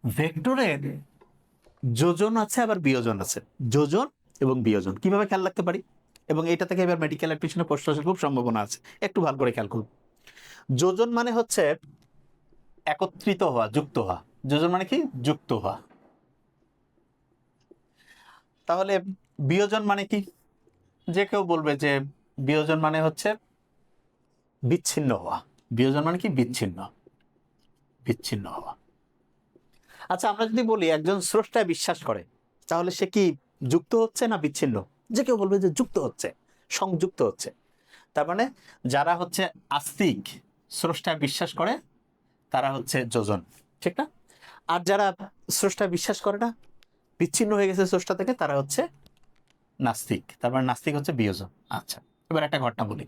ভেক্টরের যোজন আছে আবার বিয়োজন আছে। যোজন এবং বিয়োজন কিভাবে খেয়াল রাখতে পারি, এবং এটা থেকে এবার মেডিকেল অ্যাডমিশনে প্রশ্ন আসার খুব সম্ভাবনা আছে, একটু ভালো করে খেয়াল করুন। যোজন মানে হচ্ছে একত্রিত হওয়া, যুক্ত হওয়া। যোজন মানে কি? যুক্ত হওয়া। তাহলে বিয়োজন মানে কি? যে কেউ বলবে যে বিয়োজন মানে হচ্ছে বিচ্ছিন্ন হওয়া। বিয়োজন মানে কি? বিচ্ছিন্ন, বিচ্ছিন্ন হওয়া। আচ্ছা, আমরা যদি বলি একজন স্রষ্টায় বিশ্বাস করে, তাহলে সে কি যুক্ত হচ্ছে না বিচ্ছিন্ন? যে কেউ বলবে যে যুক্ত হচ্ছে, সংযুক্ত হচ্ছে। তার মানে যারা হচ্ছে আস্তিক, স্রষ্টায় বিশ্বাস করে, তারা হচ্ছে যোজন, ঠিক না? আর যারা স্রষ্টায় বিশ্বাস করে না, বিচ্ছিন্ন হয়ে গেছে স্রষ্টা থেকে, তারা হচ্ছে নাস্তিক। তার মানে নাস্তিক হচ্ছে বিয়োজন। আচ্ছা, এবার একটা ঘটনা বলি।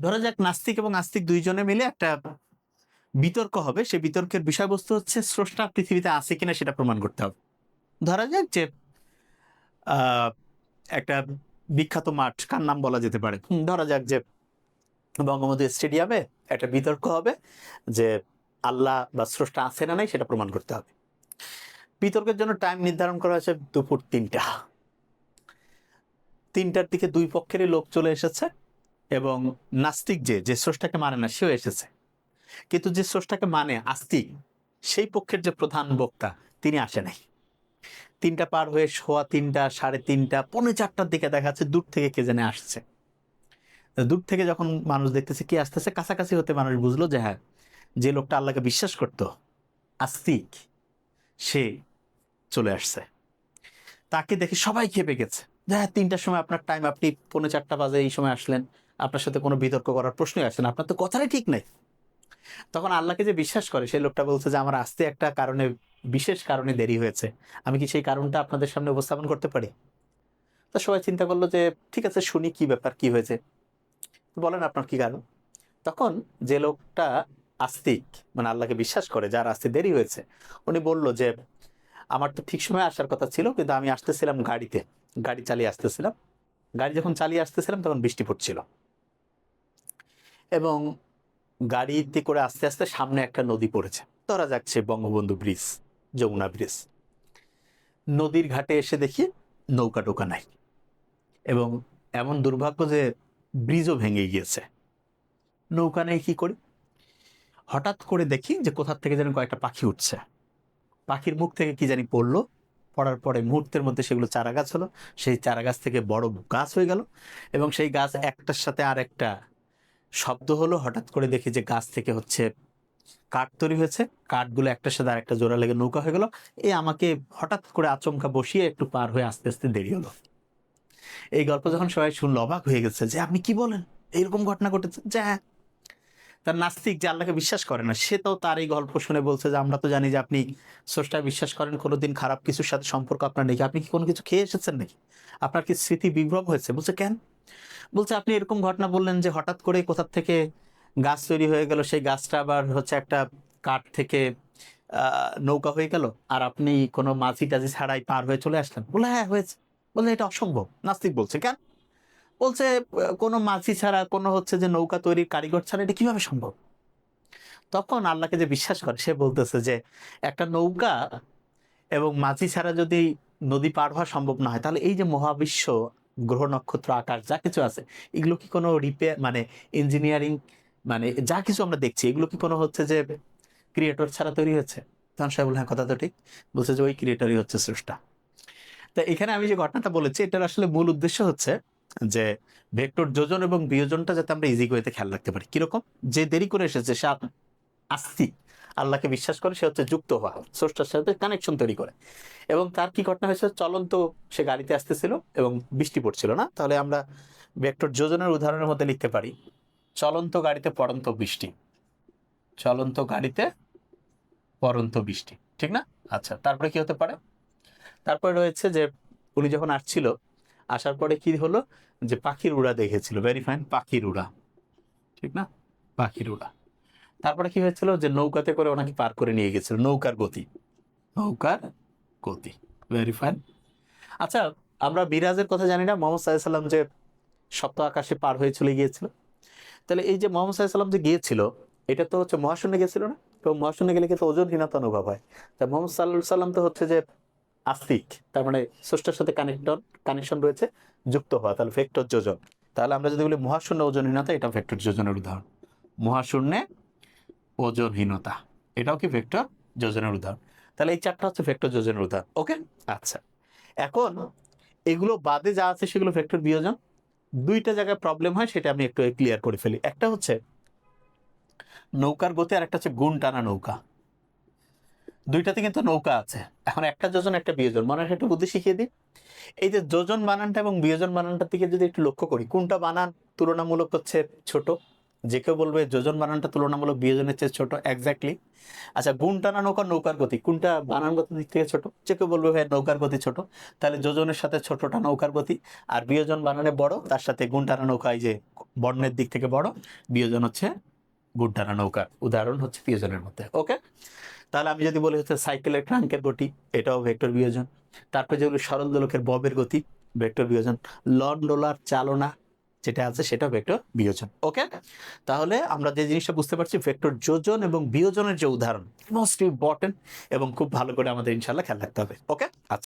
ধরা যাক নাস্তিক এবং আস্তিক দুইজনে মিলে একটা বিতর্ক হবে। সেই বিতর্কের বিষয়বস্তু হচ্ছে স্রষ্টা পৃথিবীতে আছে কিনা সেটা প্রমাণ করতে হবে। ধরা যাক যে আহ, একটা বিখ্যাত মাঠ, কার নাম বলা যেতে পারে, ধরা যাক যে বঙ্গবন্ধু স্টেডিয়ামে একটা বিতর্ক হবে যে আল্লাহ বা স্রষ্টা আছে না নাই সেটা প্রমাণ করতে হবে। বিতর্কের জন্য টাইম নির্ধারণ করা হয়েছে দুপুর 3টা। 3টার দিকে দুই পক্ষেরই লোক চলে এসেছে, এবং নাস্তিক যে যে স্রষ্টাকে মানে না সেও এসেছে। কিন্তু যে স্রষ্টাকে মানে আস্তিক, সেই পক্ষের যে প্রধান বক্তা, তিনি আসে নাই। 3টা পার হয়ে 3:15, 3:30, 3:45টার দিকে দেখা যাচ্ছে দূর থেকে কে জানে আসছে। দূর থেকে যখন মানুষ দেখতেছে কি আসতেছে, কাছাকাছি হতে মানুষ বুঝলো যে হ্যাঁ, যে লোকটা আল্লাহকে বিশ্বাস করত, আস্তিক, সে চলে আসছে। তাকে দেখে সবাই খেপে গেছে যে হ্যাঁ, 3টার সময় আপনার টাইম, আপনি 4:45 বাজে এই সময় আসলেন, আপনার সাথে কোনো বিতর্ক করার প্রশ্নই আসছে না, আপনার তো কথাটাই ঠিক নাই। তখন আল্লাহকে যে বিশ্বাস করে সেই লোকটা বলছে যে আমার আসতে একটা কারণে, বিশেষ কারণে দেরি হয়েছে, আমি কি সেই কারণটা আপনাদের সামনে উপস্থাপন করতে পারি? তো সবাই চিন্তা করলো যে ঠিক আছে, শুনি কি ব্যাপার, কি হয়েছে, তো বলেন আপনার কি কারণ। তখন যে লোকটা আস্তিক, মানে আল্লাহকে বিশ্বাস করে, যার আসতে দেরি হয়েছে, উনি বলল যে আমার তো ঠিক সময় আসার কথা ছিল, কিন্তু আমি আসতেছিলাম গাড়িতে, গাড়ি চালিয়ে আসতেছিলাম। গাড়ি যখন চালিয়ে আসতেছিলাম তখন বৃষ্টি পড়ছিল, এবং গাড়িতে করে আস্তে আস্তে সামনে একটা নদী পড়েছে। ধরা যাচ্ছে বঙ্গবন্ধু ব্রিজ, যমুনা ব্রিজ। নদীর ঘাটে এসে দেখি নৌকা টোকা নাই, এবং এমন দুর্ভাগ্য যে ব্রিজও ভেঙে গিয়েছে। নৌকা নেই, কি করি? হঠাৎ করে দেখি যে কোথা থেকে যেন কয়েকটা পাখি উঠছে। পাখির মুখ থেকে কি জানি পড়লো, পড়ার পরে মুহূর্তের মধ্যে সেগুলো চারা গাছ হলো। সেই চারা গাছ থেকে বড় গাছ হয়ে গেল, এবং সেই গাছ একটার সাথে আর একটা শব্দ হলো। হঠাৎ করে দেখি যে গাছ থেকে হচ্ছে কাঠ তৈরি হয়েছে, কাঠগুলো একটার সাথে আরেকটা জোড়া লেগে নৌকা হয়ে গেল। আমাকে হঠাৎ করে আচমকা বসিয়ে একটু পার হয়ে আস্তে আস্তে দেরি হলো। এই গল্প যখন সবাই শুনলো, অবাক হয়ে গেছে যে আপনি কি বলেন, এইরকম ঘটনা ঘটেছে? যে হ্যাঁ। তার নাস্তিক, যে আল্লাহকে বিশ্বাস করে না, সে তো তার এই গল্প শুনে বলছে যে আমরা তো জানি যে আপনি স্রষ্টায় বিশ্বাস করেন, কোনোদিন খারাপ কিছুর সাথে সম্পর্ক আপনার নেই, আপনি কি কোনো কিছু খেয়ে এসেছেন নাকি? আপনার কি স্মৃতি বিভ্রম হয়েছে? বলছে কেন? বলছে আপনি এরকম ঘটনা বললেন যে হঠাৎ করে কোথা থেকে গাছ তৈরি হয়ে গেল, সেই গাছটা আবার হচ্ছে একটা কাঠ থেকে নৌকা হয়ে গেল, আর আপনি কোনো মাঝি টাঝি ছাড়াই পার হয়ে চলে আসলেন। বলে হ্যাঁ হয়েছে। বললে এটা অসম্ভব। নাস্তিক বলছে কেন? বলছে কোনো মাঝি ছাড়া, কোনো হচ্ছে যে নৌকা তৈরির কারিগর ছাড়া এটা কিভাবে সম্ভব? তখন আল্লাহকে যে বিশ্বাস করে সে বলতেছে যে একটা নৌকা এবং মাঝি ছাড়া যদি নদী পার হওয়া সম্ভব না হয়, তাহলে এই যে মহাবিশ্ব, গ্রহ নক্ষত্র আকাশ যা কিছু আছে, এগুলো কি কোনো রিপেয়ার, মানে ইঞ্জিনিয়ারিং, মানে যা কিছু আমরা দেখছি, এগুলো কি কোনো হচ্ছে যে ক্রিয়েটর ছাড়া তৈরি হয়েছে? তখন সাহেব বলল হ্যাঁ, কথা তো ঠিক। বলছে যে ওই ক্রিয়েটরই হচ্ছে স্রষ্টা। তা এখানে আমি যে ঘটনাটা বলেছি, এটার আসলে মূল উদ্দেশ্য হচ্ছে যে ভেক্টর যোজন এবং বিয়োজনটা যাতে আমরা ইজি ওয়েতে খেয়াল রাখতে পারি। কিরকম? যে দেরি করে এসেছে সে আস্তিক, আল্লাহকে বিশ্বাস করে, সে হচ্ছে যুক্ত হওয়া, স্রষ্টার সাথে কানেকশন তৈরি করে। এবং তার কি ঘটনা হয়েছে, চলন্ত সে গাড়িতে আসতেছিল এবং বৃষ্টি পড়ছিল না। তাহলে আমরা ভেক্টর যোজনের উদাহরণের মধ্যে লিখতে পারি চলন্ত গাড়িতে পড়ন্ত বৃষ্টি। চলন্ত গাড়িতে পড়ন্ত বৃষ্টি, ঠিক না? আচ্ছা, তারপরে কি হতে পারে? তারপরে রয়েছে যে উনি যখন আসছিল, আসার পরে কি হলো, যে পাখির উড়া দেখেছিল, ভেরি ফাইন, পাখির উড়া, ঠিক না? পাখির উড়া। তারপরে কি হয়েছিল, যে নৌকাতে করে ওনাকে পার করে নিয়ে গেছিল, নৌকার গতি, নৌকার গতি, ভেরি ফাইন। আচ্ছা, আমরা মিরাজের কথা জানি না, মোহাম্মদ সাল্লাল্লাহু আলাইহি সাল্লাম যে সপ্ত আকাশে পার হয়ে চলে গিয়েছিল। তাহলে এই যে মোহাম্মদ সাল্লাল্লাহু আলাইহি সাল্লাম যে গিয়েছিল, এটা তো হচ্ছে মহাশূন্যে গেছিল না? এবং মহাশূন্যে গেলে কিন্তু ওজনহীনতা অনুভব হয়। তা মোহাম্মদ সাল্লাল্লাহু আলাইহি সাল্লাম তো হচ্ছে যে আস্তিক, তার মানে স্রষ্টার সাথে কানেকশন রয়েছে, যুক্ত হওয়া, তাহলে ভেক্টর যোজন। তাহলে আমরা যদি বলি মহাশূন্য ওজনহীনতা, এটা ভেক্টর যোজনের উদাহরণ। মহাশূন্যে ওজনহীনতা, এটাও কি ভেক্টর যোজনের উদাহরণ। তাহলে এই চারটা হচ্ছে ভেক্টর যোজনের উদাহরণ। ওকে, আচ্ছা, এখন এগুলো বাদে যা আছে সেগুলো ভেক্টর বিয়োজন। দুইটা জায়গায় প্রবলেম হয়, সেটা আমি একটু ক্লিয়ার করে ফেলি। একটা হচ্ছে নৌকার গতি, আর একটা হচ্ছে গুণ টানা নৌকা। দুইটাতে কিন্তু নৌকা আছে। এখন একটা যোজন একটা বিয়োজন, মনে হয় একটু বুদ্ধি শিখিয়ে দিই। এই যে যোজন বানানটা এবং বিয়োজন বানানটার দিকে যদি একটু লক্ষ্য করি, কোনটা বানান তুলনামূলক হচ্ছে ছোট? যে কেউ বলবে যোজন বানানটা তুলনামূলক বিয়োজনের চেয়ে ছোট, এক্স্যাক্টলি। আচ্ছা, গুণ টানা নৌকা, নৌকার গতি, কোনটা বানানগত দিক থেকে ছোট? যে কেউ বলবে ভাই নৌকার গতি ছোট। তাহলে যোজনের সাথে ছোটটা নৌকার গতি, আর বিয়োজন বানানে বড়, তার সাথে গুণ টানা নৌকা এই যে বর্ণের দিক থেকে বড়, বিয়োজন হচ্ছে গুণ টানা নৌকার উদাহরণ হচ্ছে বিয়োজনের মধ্যে। ওকে, তাহলে আমি যদি বলি হচ্ছে সাইকেলের ক্রাঙ্কের গতি, এটাও ভেক্টর বিয়োজন। তারপরে যেগুলো সরল দোলকের ববের গতি, ভেক্টর বিয়োজন। লন ডোলার চালনা যেটা আছে সেটা ভেক্টর বিয়োজন। ওকে, তাহলে আমরা যে জিনিসটা বুঝতে পারছি, ভেক্টর যোজন এবং বিয়োজনের যে উদাহরণ মোস্ট ইম্পর্টেন্ট, এবং খুব ভালো করে আমাদের ইনশাল্লাহ খেয়াল রাখতে হবে। ওকে, আচ্ছা।